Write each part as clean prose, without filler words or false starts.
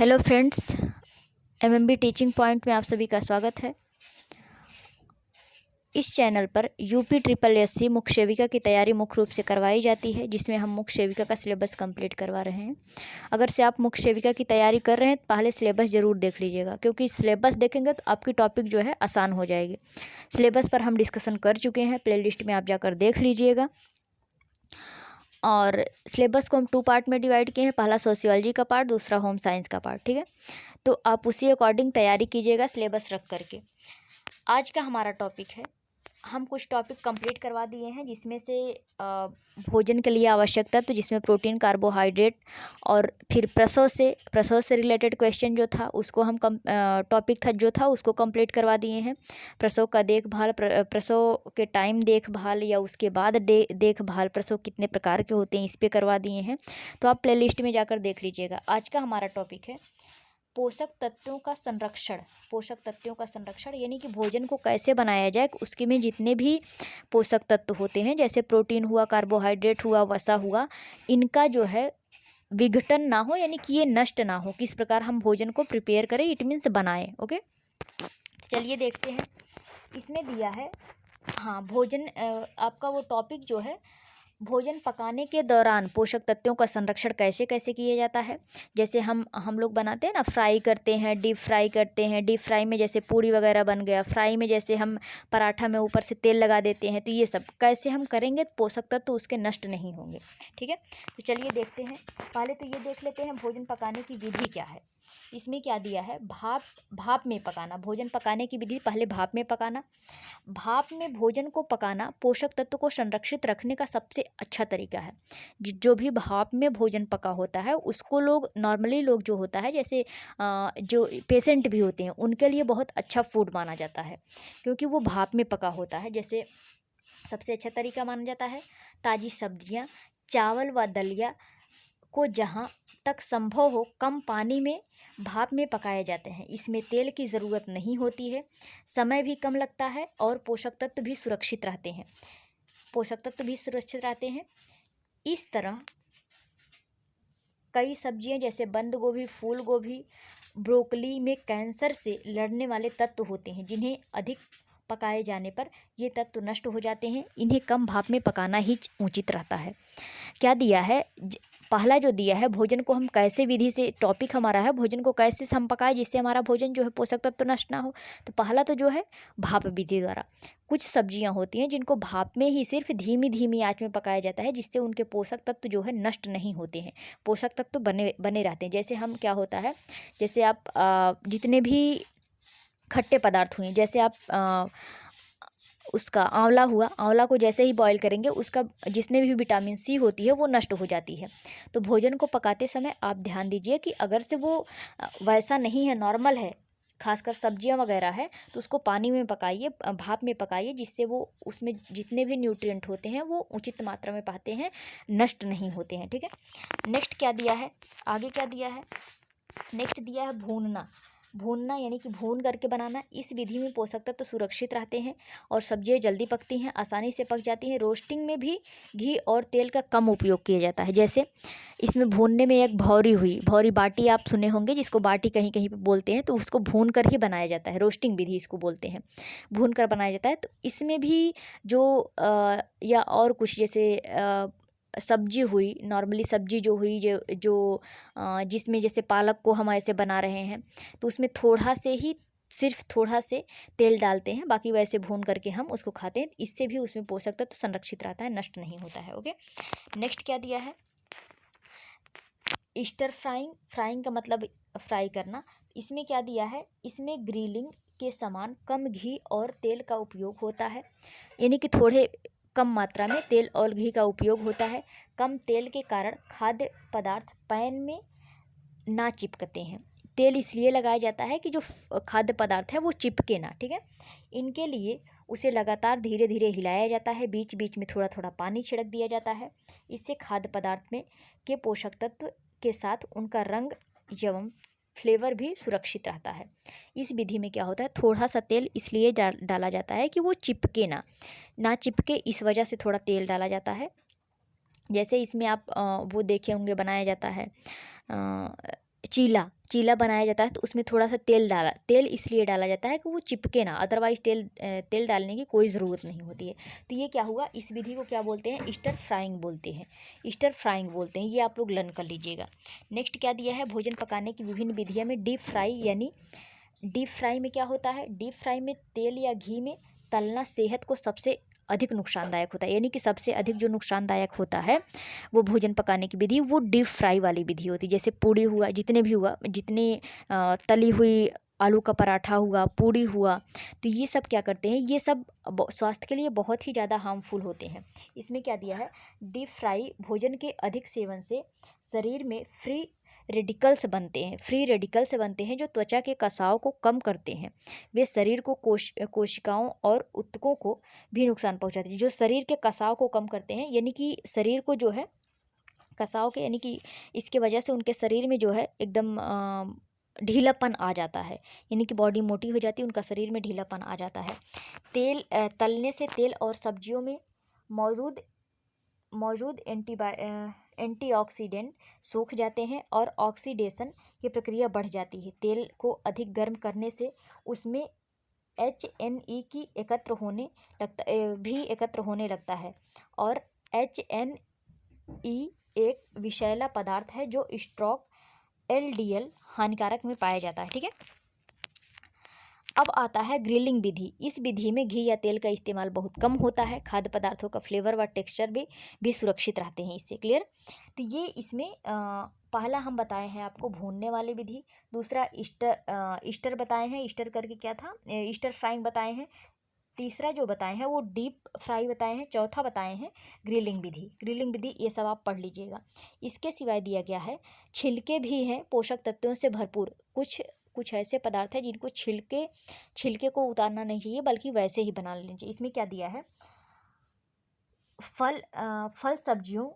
Hello friends, MMB teaching point में आप सभी का स्वागत है। इस चैनल पर यूपी ट्रिपल एससी मुख्य सेविका की तैयारी मुख्य रूप से करवाई जाती है, जिसमें हम मुख्य सेविका का सिलेबस कंप्लीट करवा रहे हैं। अगर से आप मुख्य सेविका की तैयारी कर रहे हैं तो पहले सिलेबस ज़रूर देख लीजिएगा, क्योंकि सिलेबस देखेंगे तो आपकी टॉपिक जो है आसान हो जाएगी। सिलेबस पर हम डिस्कशन कर चुके हैं, प्लेलिस्ट में आप जाकर देख लीजिएगा। और सिलेबस को हम 2 पार्ट में डिवाइड किए हैं, पहला सोशियोलॉजी का पार्ट, दूसरा होम साइंस का पार्ट। ठीक है, तो आप उसी अकॉर्डिंग तैयारी कीजिएगा सिलेबस रख करके। आज का हमारा टॉपिक है, हम कुछ टॉपिक कंप्लीट करवा दिए हैं, जिसमें से भोजन के लिए आवश्यकता, तो जिसमें प्रोटीन, कार्बोहाइड्रेट और फिर प्रसव से रिलेटेड क्वेश्चन जो था उसको हम टॉपिक था जो था उसको कंप्लीट करवा दिए हैं। प्रसव का देखभाल, प्रसव के टाइम देखभाल या उसके बाद देखभाल, प्रसव कितने प्रकार के होते हैं, इस पे करवा दिए हैं। तो आप प्लेलिस्ट में जाकर देख लीजिएगा। आज का हमारा टॉपिक है पोषक तत्वों का संरक्षण। पोषक तत्वों का संरक्षण यानी कि भोजन को कैसे बनाया जाए, उसके में जितने भी पोषक तत्व होते हैं, जैसे प्रोटीन हुआ, कार्बोहाइड्रेट हुआ, वसा हुआ, इनका जो है विघटन ना हो, यानी कि ये नष्ट ना हो, किस प्रकार हम भोजन को प्रिपेयर करें, इट मीन्स बनाएं। ओके, चलिए देखते हैं। इसमें दिया है, हाँ, भोजन आपका वो टॉपिक जो है, भोजन पकाने के दौरान पोषक तत्वों का संरक्षण कैसे कैसे किया जाता है। जैसे हम लोग बनाते हैं ना, फ्राई करते हैं, डीप फ्राई करते हैं। डीप फ्राई में जैसे पूड़ी वगैरह बन गया, फ्राई में जैसे हम पराठा में ऊपर से तेल लगा देते हैं, तो ये सब कैसे हम करेंगे तो पोषक तत्व उसके नष्ट नहीं होंगे। ठीक है, तो चलिए देखते हैं। पहले तो ये देख लेते हैं भोजन पकाने की विधि क्या है। इसमें क्या दिया है, भाप में पकाना। भोजन पकाने की विधि, पहले भाप में पकाना। भाप में भोजन को पकाना पोषक तत्व को संरक्षित रखने का सबसे अच्छा तरीका है। जो भी भाप में भोजन पका होता है उसको लोग नॉर्मली लोग जो होता है, जैसे जो पेशेंट भी होते हैं, उनके लिए बहुत अच्छा फूड माना जाता है, क्योंकि वो भाप में पका होता है। जैसे सबसे अच्छा तरीका माना जाता है, ताज़ी सब्जियां, चावल व दलिया को जहाँ तक संभव हो कम पानी में भाप में पकाए जाते हैं। इसमें तेल की ज़रूरत नहीं होती है, समय भी कम लगता है और पोषक तत्व भी सुरक्षित रहते हैं। इस तरह कई सब्जियां जैसे बंद गोभी, फूल गोभी, ब्रोकली में कैंसर से लड़ने वाले तत्व होते हैं, जिन्हें अधिक पकाए जाने पर ये तत्व नष्ट हो जाते हैं। इन्हें कम भाप में पकाना ही उचित रहता है। क्या दिया है, पहला जो दिया है, भोजन को हम कैसे विधि से, टॉपिक हमारा है भोजन को कैसे हम पकाएं जिससे हमारा भोजन जो है पोषक तत्व नष्ट ना हो। तो पहला तो जो है भाप विधि द्वारा। कुछ सब्जियां होती हैं जिनको भाप में ही सिर्फ धीमी धीमी आंच में पकाया जाता है, जिससे उनके पोषक तत्व जो है नष्ट नहीं होते हैं, पोषक तत्व बने बने रहते हैं। जैसे हम क्या होता है, जैसे आप जितने भी खट्टे पदार्थ हुए, जैसे आप उसका आंवला हुआ, आंवला को जैसे ही बॉईल करेंगे उसका जितने भी विटामिन सी होती है वो नष्ट हो जाती है। तो भोजन को पकाते समय आप ध्यान दीजिए कि अगर से वो वैसा नहीं है, नॉर्मल है, खासकर सब्जियां वगैरह है, तो उसको पानी में पकाइए, भाप में पकाइए, जिससे वो उसमें जितने भी न्यूट्रिएंट होते हैं वो उचित मात्रा में पाते हैं, नष्ट नहीं होते हैं। ठीक है, नेक्स्ट क्या दिया है, आगे क्या दिया है, नेक्स्ट दिया है भूनना। भूनना यानी कि भून करके बनाना। इस विधि में पोषक तत्व तो सुरक्षित रहते हैं और सब्जियां जल्दी पकती हैं, आसानी से पक जाती हैं। रोस्टिंग में भी घी और तेल का कम उपयोग किया जाता है। जैसे इसमें भूनने में एक भौरी बाटी आप सुने होंगे, जिसको बाटी कहीं कहीं पे बोलते हैं, तो उसको भून कर ही बनाया जाता है। रोस्टिंग विधि इसको बोलते हैं, भून कर बनाया जाता है। तो इसमें भी जो या और कुछ जैसे सब्जी हुई, नॉर्मली सब्जी जो हुई, जिसमें जैसे पालक को हम ऐसे बना रहे हैं, तो उसमें सिर्फ थोड़ा से तेल डालते हैं, बाकी वैसे भून करके हम उसको खाते हैं। इससे भी उसमें पोषक तत्व संरक्षित रहता है, नष्ट नहीं होता है। ओके, नेक्स्ट क्या दिया है, स्टर फ्राइंग। फ्राइंग का मतलब फ्राई करना। इसमें क्या दिया है, इसमें ग्रिलिंग के समान कम घी और तेल का उपयोग होता है, यानी कि थोड़े कम मात्रा में तेल और घी का उपयोग होता है। कम तेल के कारण खाद्य पदार्थ पैन में ना चिपकते हैं। तेल इसलिए लगाया जाता है कि जो खाद्य पदार्थ है वो चिपके ना। ठीक है, इनके लिए उसे लगातार धीरे धीरे हिलाया जाता है, बीच बीच में थोड़ा थोड़ा पानी छिड़क दिया जाता है। इससे खाद्य पदार्थ में के पोषक तत्व के साथ उनका रंग एवं फ्लेवर भी सुरक्षित रहता है। इस विधि में क्या होता है, थोड़ा सा तेल इसलिए डाला जाता है कि वो चिपके ना चिपके, इस वजह से थोड़ा तेल डाला जाता है। जैसे इसमें आप वो देखे होंगे, बनाया जाता है चीला चीला बनाया जाता है तो उसमें थोड़ा सा तेल इसलिए डाला जाता है कि वो चिपके ना, अदरवाइज तेल डालने की कोई ज़रूरत नहीं होती है। तो ये क्या हुआ, इस विधि को क्या बोलते हैं, स्टर फ्राइंग बोलते हैं, स्टर फ्राइंग बोलते हैं। ये आप लोग लर्न कर लीजिएगा। नेक्स्ट क्या दिया है, भोजन पकाने की विभिन्न विधियाँ में डीप फ्राई, यानी डीप फ्राई में क्या होता है, डीप फ्राई में तेल या घी में तलना सेहत को सबसे अधिक नुकसानदायक होता है, यानी कि सबसे अधिक जो नुकसानदायक होता है वो भोजन पकाने की विधि वो डीप फ्राई वाली विधि होती है। जैसे पूड़ी हुआ, जितने तली हुई आलू का पराठा हुआ, पूड़ी हुआ, तो ये सब क्या करते हैं, ये सब स्वास्थ्य के लिए बहुत ही ज़्यादा हार्मफुल होते हैं। इसमें क्या दिया है, डीप फ्राई भोजन के अधिक सेवन से शरीर में फ्री रेडिकल्स बनते हैं जो त्वचा के कसाव को कम करते हैं। वे शरीर को कोशिकाओं और ऊतकों को भी नुकसान पहुंचाते हैं। जो शरीर के कसाव को कम करते हैं, यानी कि शरीर को जो है कसाव के, यानी कि इसके वजह से उनके शरीर में जो है एकदम ढीलापन आ जाता है, यानी कि बॉडी मोटी हो जाती है, उनका शरीर में ढीलापन आ जाता है। तलने से तेल और सब्जियों में मौजूद एंटीऑक्सीडेंट सूख जाते हैं और ऑक्सीडेशन की प्रक्रिया बढ़ जाती है। तेल को अधिक गर्म करने से उसमें HNE की एकत्र होने लगता है और HNE एक विषैला पदार्थ है जो स्ट्रोक LDL हानिकारक में पाया जाता है। ठीक है, अब आता है ग्रिलिंग विधि। इस विधि में घी या तेल का इस्तेमाल बहुत कम होता है। खाद्य पदार्थों का फ्लेवर व टेक्सचर भी सुरक्षित रहते हैं इससे। क्लियर। तो ये इसमें पहला हम बताए हैं आपको भूनने वाली विधि, दूसरा ईस्टर बताए हैं, ईस्टर करके क्या था, ईस्टर फ्राइंग बताए हैं, तीसरा जो बताए हैं वो डीप फ्राई बताए हैं, चौथा बताए हैं ग्रिलिंग विधि। ये सब आप पढ़ लीजिएगा। इसके सिवाय दिया गया है छिलके भी हैं पोषक तत्वों से भरपूर। कुछ ऐसे पदार्थ हैं जिनको छिलके को उतारना नहीं चाहिए, बल्कि वैसे ही बना लेना चाहिए। इसमें क्या दिया है, फल सब्जियों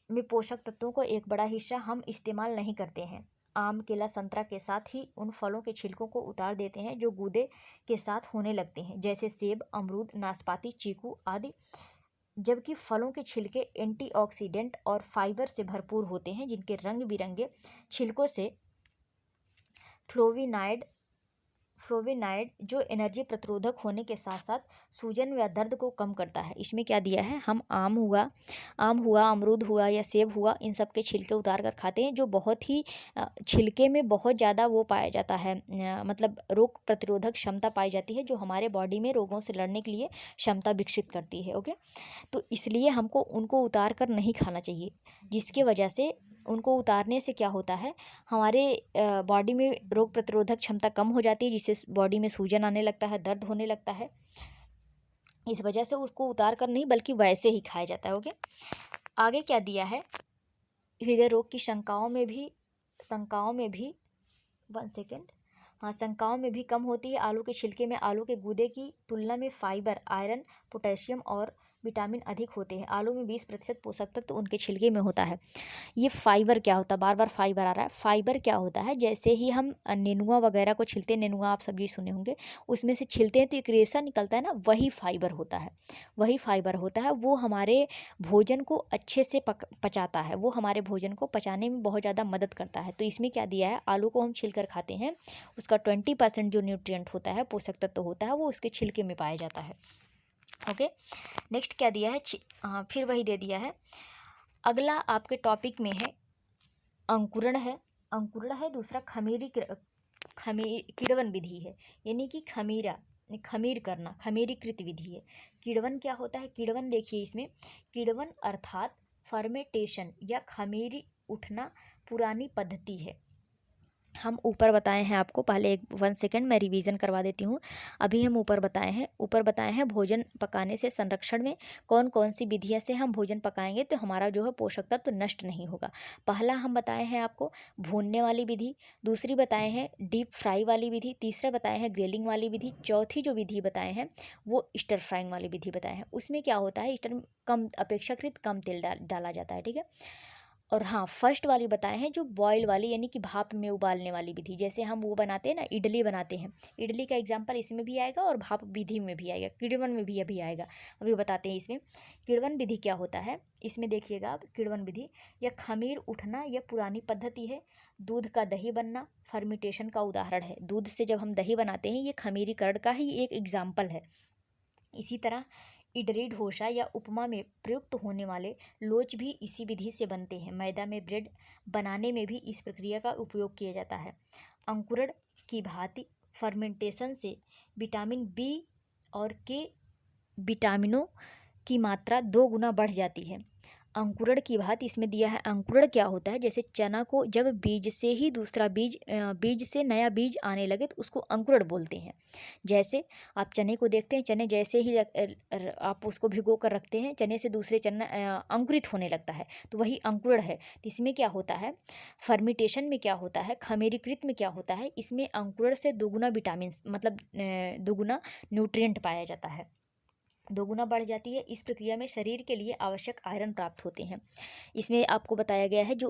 में पोषक तत्वों को एक बड़ा हिस्सा हम इस्तेमाल नहीं करते हैं। आम, केला, संतरा के साथ ही उन फलों के छिलकों को उतार देते हैं जो गूदे के साथ होने लगते हैं, जैसे सेब, अमरूद, नाशपाती, चीकू आदि। जबकि फलों के छिलके एंटीऑक्सीडेंट और फाइबर से भरपूर होते हैं, जिनके रंग बिरंगे छिलकों से फ्लोवेनाइड जो एनर्जी प्रतिरोधक होने के साथ साथ सूजन व दर्द को कम करता है। इसमें क्या दिया है, हम आम हुआ, अमरूद हुआ या सेब हुआ, इन सब के छिलके उतार कर खाते हैं, जो बहुत ही छिलके में बहुत ज़्यादा वो पाया जाता है, मतलब रोग प्रतिरोधक क्षमता पाई जाती है, जो हमारे बॉडी में रोगों से लड़ने के लिए क्षमता विकसित करती है। ओके, तो इसलिए हमको उनको उतार कर नहीं खाना चाहिए, जिसके वजह से उनको उतारने से क्या होता है, हमारे बॉडी में रोग प्रतिरोधक क्षमता कम हो जाती है, जिससे बॉडी में सूजन आने लगता है, दर्द होने लगता है। इस वजह से उसको उतार कर नहीं, बल्कि वैसे ही खाया जाता है। ओके, आगे क्या दिया है, हृदय रोग की शंकाओं में भी 1 सेकेंड, हाँ, शंकाओं में भी कम होती है। आलू के छिलके में आलू के गूदे की तुलना में फाइबर, आयरन, पोटेशियम और विटामिन अधिक होते हैं। आलू में 20% पोषक तत्व उनके छिलके में होता है। ये फाइबर क्या होता है, बार बार फाइबर आ रहा है। फाइबर क्या होता है, जैसे ही हम नेनुआ वगैरह को छिलते हैं, नेनुआ आप सब्जी सुने होंगे, उसमें से छिलते हैं तो एक रेशा निकलता है ना, वही फाइबर होता है। वो हमारे भोजन को अच्छे से पचाता है, वो हमारे भोजन को पचाने में बहुत ज़्यादा मदद करता है। तो इसमें क्या दिया है, आलू को हम छिलकर खाते हैं, उसका 20% जो न्यूट्रिएंट होता है, पोषक तत्व होता है, वो उसके छिलके में पाया जाता है। ओके, नेक्स्ट क्या दिया है, फिर वही दे दिया है। अगला आपके टॉपिक में है अंकुरण है, दूसरा किण्वन विधि है, यानी कि खमीर करना, खमीरीकृत विधि है। किण्वन क्या होता है, किण्वन देखिए, इसमें किण्वन अर्थात फर्मेंटेशन या खमीरी उठना पुरानी पद्धति है। हम ऊपर बताए हैं आपको, पहले 1 सेकेंड मैं रिवीजन करवा देती हूँ। अभी हम ऊपर बताए हैं भोजन पकाने से संरक्षण में कौन कौन सी विधियाँ से हम भोजन पकाएंगे तो हमारा जो है पोषक तत्व नष्ट नहीं होगा। पहला हम बताए हैं आपको भूनने वाली विधि, दूसरी बताए हैं डीप फ्राई वाली विधि, तीसरा बताए हैं ग्रिलिंग वाली विधि, चौथी जो विधि बताए हैं वो स्टर फ्राइंग वाली विधि बताए हैं। उसमें क्या होता है, अपेक्षाकृत कम तेल डाला जाता है। ठीक है, और हाँ, फर्स्ट वाली बताए हैं जो बॉयल वाली, यानी कि भाप में उबालने वाली विधि। जैसे हम वो बनाते हैं ना, इडली बनाते हैं, इडली का एग्जाम्पल इसमें भी आएगा और भाप विधि में भी आएगा, किण्वन में भी अभी आएगा, अभी बताते हैं। इसमें किण्वन विधि क्या होता है, इसमें देखिएगा आप, किण्वन विधि या खमीर उठना यह पुरानी पद्धति है दूध का दही बनना फर्मेंटेशन का उदाहरण है। दूध से जब हम दही बनाते हैं, ये खमीरीकरण का ही एक एग्जाम्पल है। इसी तरह इडली, डोसा या उपमा में प्रयुक्त होने वाले लोच भी इसी विधि से बनते हैं। मैदा में ब्रेड बनाने में भी इस प्रक्रिया का उपयोग किया जाता है। अंकुरण की भांति फर्मेंटेशन से विटामिन बी और के विटामिनों की मात्रा 2 गुना बढ़ जाती है। अंकुरण की बात इसमें दिया है। अंकुरण क्या होता है? जैसे चना को जब बीज से ही दूसरा बीज से नया बीज आने लगे तो उसको अंकुरण बोलते हैं। जैसे आप चने को देखते हैं, चने जैसे ही आप उसको भिगो कर रखते हैं, चने से दूसरे चना अंकुरित होने लगता है, तो वही अंकुरण है। तो इसमें क्या होता है, फर्मेंटेशन में क्या होता है, खमीरीकृत में क्या होता है, इसमें अंकुरण से दोगुना विटामिन मतलब दोगुना न्यूट्रिएंट पाया जाता है, दोगुना बढ़ जाती है। इस प्रक्रिया में शरीर के लिए आवश्यक आयरन प्राप्त होते हैं। इसमें आपको बताया गया है जो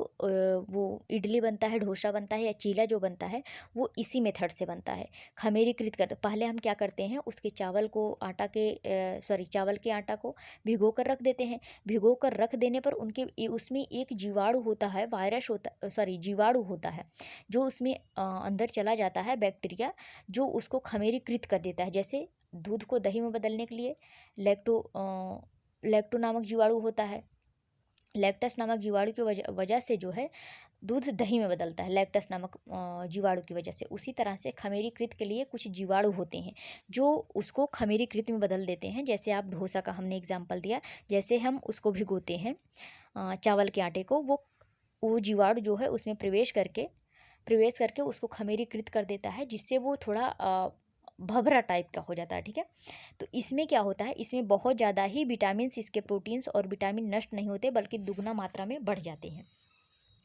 वो इडली बनता है, डोसा बनता है या चीला जो बनता है, वो इसी मेथड से बनता है। खमीरीकृत कर पहले हम क्या करते हैं, उसके चावल के आटा को भिगो कर रख देते हैं। भिगो कर रख देने पर उसमें एक जीवाणु होता है, जीवाणु होता है जो उसमें अंदर चला जाता है, बैक्टीरिया, जो उसको खमीरीकृत कर देता है। जैसे दूध को दही में बदलने के लिए लैक्टो नामक जीवाणु होता है। लैक्टस नामक जीवाणु की वजह से जो है दूध दही में बदलता है, लैक्टस नामक जीवाणु की वजह से। उसी तरह से खमीरीकृत के लिए कुछ जीवाणु होते हैं जो उसको खमीरीकृत में बदल देते हैं। जैसे आप डोसा का हमने एग्जाम्पल दिया, जैसे हम उसको भिगोते हैं चावल के आटे को, वो जीवाणु जो है उसमें प्रवेश करके उसको खमीरीकृत कर देता है, जिससे वो थोड़ा भभरा टाइप का हो जाता है। ठीक है, तो इसमें क्या होता है, इसमें बहुत ज़्यादा ही विटामिन्स, इसके प्रोटीन्स और विटामिन नष्ट नहीं होते, बल्कि दुगना मात्रा में बढ़ जाते हैं,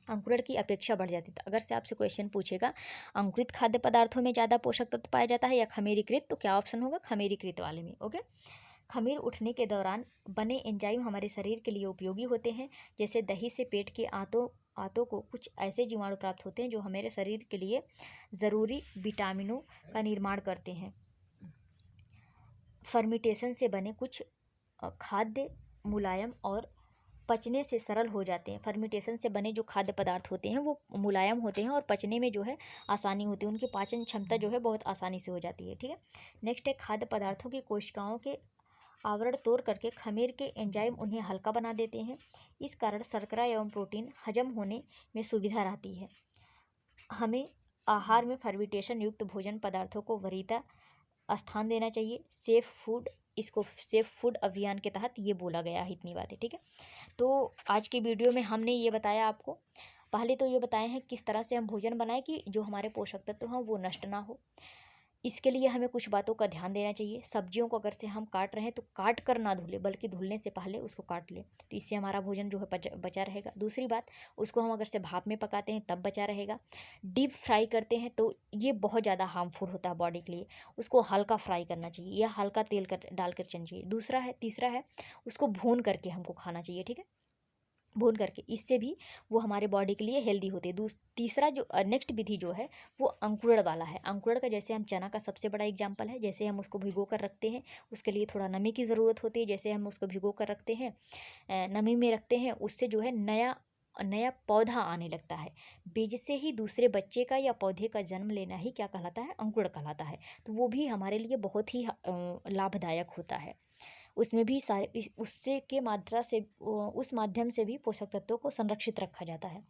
अंकुरण की अपेक्षा बढ़ जाती है। तो अगर से आपसे क्वेश्चन पूछेगा अंकुरित खाद्य पदार्थों में ज़्यादा पोषक तत्व पाया जाता है या खमीरीकृत, तो क्या ऑप्शन होगा, खमीरीकृत वाले में। ओके, खमीर उठने के दौरान बने एंजाइम हमारे शरीर के लिए उपयोगी होते हैं। जैसे दही से पेट के आंतों को कुछ ऐसे जीवाणु प्राप्त होते हैं जो हमारे शरीर के लिए ज़रूरी विटामिनों का निर्माण करते हैं। फर्मेंटेशन से बने कुछ खाद्य मुलायम और पचने से सरल हो जाते हैं। फर्मेंटेशन से बने जो खाद्य पदार्थ होते हैं वो मुलायम होते हैं और पचने में जो है आसानी होती है, उनकी पाचन क्षमता जो है बहुत आसानी से हो जाती है। ठीक है, नेक्स्ट है खाद्य पदार्थों की कोशिकाओं के आवरण तोड़ करके खमीर के एंजाइम उन्हें हल्का बना देते हैं। इस कारण शर्करा एवं प्रोटीन हजम होने में सुविधा रहती है। हमें आहार में फर्मेंटेशन युक्त भोजन पदार्थों को वरीयता स्थान देना चाहिए। इसको सेफ फूड अभियान के तहत ये बोला गया है। इतनी बात है। ठीक है, तो आज की वीडियो में हमने ये बताया आपको, पहले तो ये बताए हैं किस तरह से हम भोजन बनाएं कि जो हमारे पोषक तत्व हैं वो नष्ट ना हो। इसके लिए हमें कुछ बातों का ध्यान देना चाहिए। सब्जियों को अगर से हम काट रहे हैं तो काट कर ना धुले, बल्कि धुलने से पहले उसको काट लें, तो इससे हमारा भोजन जो है बचा रहेगा। दूसरी बात, उसको हम अगर से भाप में पकाते हैं तब बचा रहेगा। डीप फ्राई करते हैं तो ये बहुत ज़्यादा हार्मफुल होता है बॉडी के लिए, उसको हल्का फ्राई करना चाहिए या हल्का तेल डाल कर चलना चाहिए। तीसरा है उसको भून करके हमको खाना चाहिए। ठीक है, भून करके, इससे भी वो हमारे बॉडी के लिए हेल्दी होते हैं। तीसरा जो नेक्स्ट विधि जो है वो अंकुरण वाला है। अंकुरण का जैसे हम चना का सबसे बड़ा एग्जाम्पल है। जैसे हम उसको भिगो कर रखते हैं, उसके लिए थोड़ा नमी की ज़रूरत होती है। जैसे हम उसको भिगो कर रखते हैं, नमी में रखते हैं, उससे जो है नया पौधा आने लगता है। बीज से ही दूसरे बच्चे का या पौधे का जन्म लेना ही क्या कहलाता है, अंकुरण कहलाता है। तो वो भी हमारे लिए बहुत ही लाभदायक होता है। उसमें भी उस माध्यम से भी पोषक तत्वों को संरक्षित रखा जाता है।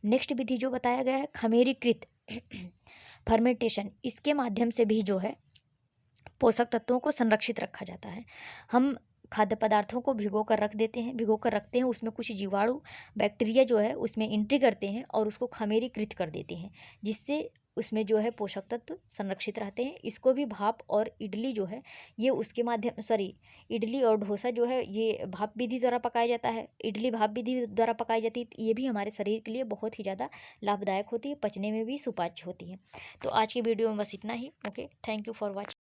नेक्स्ट विधि जो बताया गया है खमीरीकृत फर्मेंटेशन, इसके माध्यम से भी जो है पोषक तत्वों को संरक्षित रखा जाता है। हम खाद्य पदार्थों को भिगो कर रखते हैं, उसमें कुछ जीवाणु बैक्टीरिया जो है उसमें एंट्री करते हैं और उसको खमीरीकृत कर देते हैं, जिससे उसमें जो है पोषक तत्व संरक्षित रहते हैं। इसको भी भाप और इडली जो है ये उसके इडली और डोसा जो है ये भाप विधि द्वारा पकाया जाता है। इडली भाप विधि द्वारा पकाई जाती है। ये भी हमारे शरीर के लिए बहुत ही ज़्यादा लाभदायक होती है, पचने में भी सुपाच्य होती है। तो आज की वीडियो में बस इतना ही। Okay, thank you for watching.